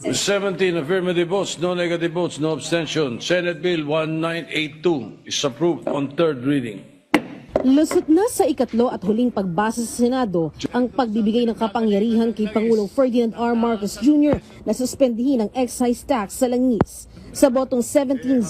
17 affirmative votes, no negative votes, no abstention. Senate Bill 1982 is approved on third reading. Lusot na sa ikatlo at huling pagbasa sa Senado ang pagbibigay ng kapangyarihan kay Pangulong Ferdinand R. Marcos Jr. na suspendihin ang excise tax sa langis. Sa botong 17-0-0,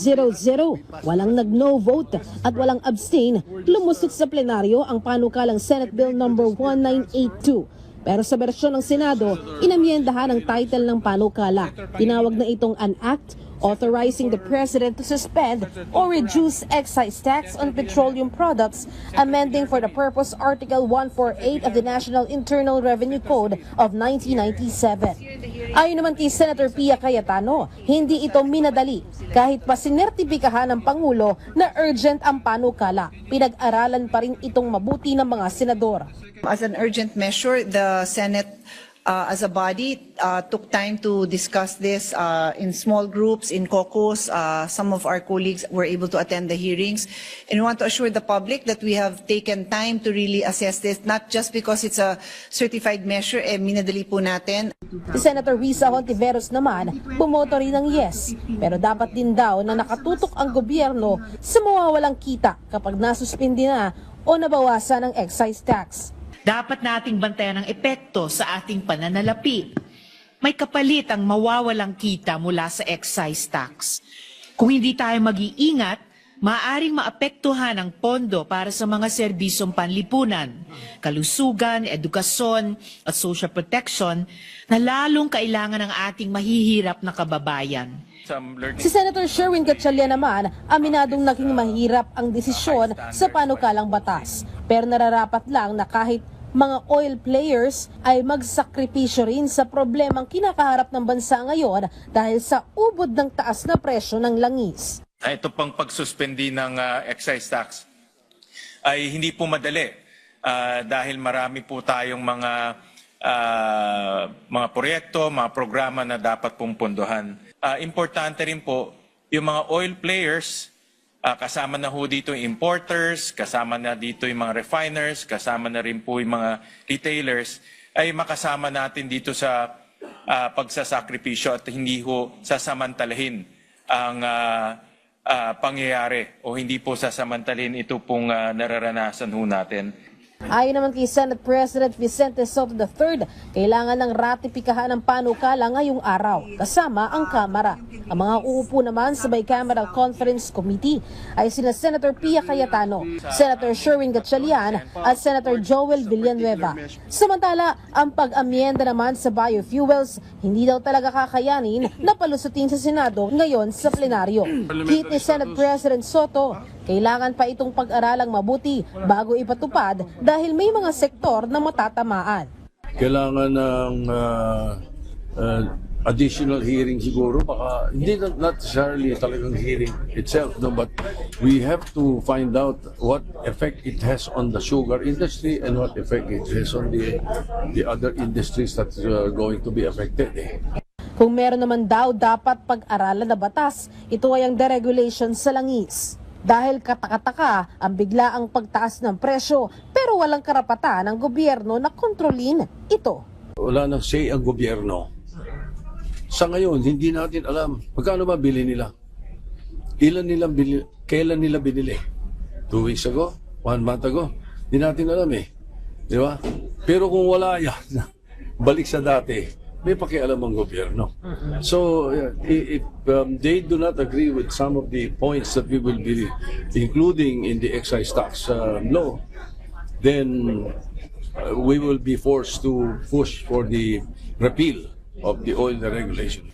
walang nag-no vote at walang abstain, lumusot sa plenaryo ang panukalang Senate Bill No. 1982. Pero sa bersyon ng Senado, inamyendahan ang title ng panukala. Tinawag na itong an act authorizing the President to suspend or reduce excise tax on petroleum products, amending for the purpose Article 148 of the National Internal Revenue Code of 1997. Ayon naman kay Senator Pia Cayetano, hindi ito minadali kahit pa sinertipikahan ng Pangulo na urgent ang panukala. Pinag-aralan pa rin itong mabuti ng mga senador. As an urgent measure, the Senate as a body took time to discuss this in small groups, in caucus. Some of our colleagues were able to attend the hearings. And we want to assure the public that we have taken time to really assess this, not just because it's a certified measure, minadali po natin. Si Senator Risa Hontiveros naman, bumoto rin ng yes. Pero dapat din daw na nakatutok ang gobyerno sa mawawalang kita kapag nasuspindi na o nabawasan ang excise tax. Dapat nating bantayan ang epekto sa ating pananalapi. May kapalit ang mawawalang kita mula sa excise tax. Kung hindi tayo mag-iingat, maaaring maapektuhan ang pondo para sa mga serbisyong panlipunan, kalusugan, edukasyon at social protection na lalong kailangan ng ating mahihirap na kababayan. Si Senator Sherwin Gatchalian naman, aminadong naging mahirap ang desisyon sa panukalang batas. Pero nararapat lang na kahit mga oil players ay magsakripisyo rin sa problemang kinakaharap ng bansa ngayon dahil sa ubod ng taas na presyo ng langis. Ito pang pagsuspendi ng excise tax ay hindi po madali dahil marami po tayong mga proyekto, mga programa na dapat pong pondohan. Importante rin po yung mga oil players, kasama na ho dito yung importers, kasama na dito yung mga refiners, kasama na rin po yung mga retailers, ay makasama natin dito sa pagsasakripisyo at hindi ho sasamantalahin ang pangyayari o hindi po sasamantalahin ito pong nararanasan ho natin. Ayon naman kay Senate President Vicente Soto III, kailangan ng ratipikahan ng panukala ngayong araw, kasama ang Kamara. Ang mga uupo naman sa Bicameral Conference Committee ay sina Senator Pia Cayetano, Senator Sherwin Gatchalian at Senator Joel Villanueva. Samantala, ang pag-amyenda naman sa biofuels, hindi daw talaga kakayanin na palusutin sa Senado ngayon sa plenaryo. Hit ni Senate President Soto, kailangan pa itong pag-aralang mabuti bago ipatupad dahil may mga sektor na matatamaan. Kailangan ng additional hearing siguro, baka hindi not necessarily talagang hearing itself, no, but we have to find out what effect it has on the sugar industry and what effect it has on the other industries that are going to be affected. Kung meron naman daw dapat pag-aralan na batas, ito ay ang deregulation sa langis. Dahil katakataka ang biglaang pagtaas ng presyo pero walang karapatan ng gobyerno na kontrolin ito. Wala nang say ang gobyerno. Sa ngayon, hindi natin alam magkano ba bili nila. Kailan nila binili? 2 weeks ago? 1 month ago? Hindi natin alam eh. Di ba? Pero kung wala yan, balik sa dati, may pakialam ang gobyerno. So, if they do not agree with some of the points that we will be including in the excise tax law, then we will be forced to push for the repeal of the oil deregulation.